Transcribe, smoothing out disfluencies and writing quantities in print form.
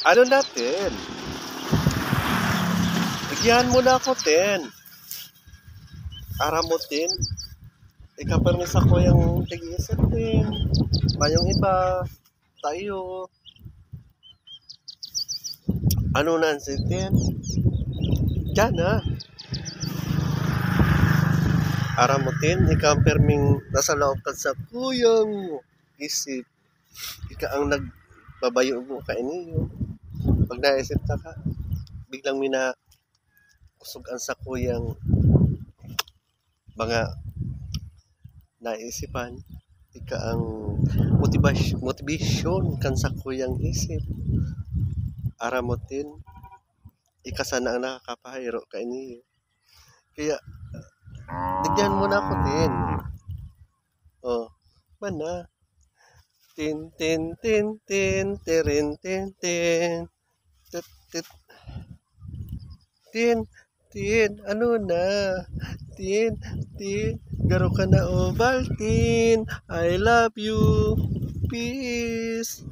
Ano natin? Bigyan mo na ako, Ten. Aramutin. Ikapermisa ko yung tig-isip, Ten. Mayong iba. Tayo. Ano na si Ten? Diyan na. Aramutin. Ikaperming nasa loob ka sa kuyang isip. Ika ang nagbabayo mo ka iniyo. Pag naisip ta ka, biglang kusugan sa kuyang mga naisipan, ika ang motivation kan sa kuyang isip. Aramutin, ika sana ang nakakapahiro ka iniyo. Kaya bigyan mo na ako, Tin. Oh, mana? Tin tin tin tin tirin tin tin tit tit tin tin ano na? Tin tin garo ka na, Ovaltine. I love you. Peace.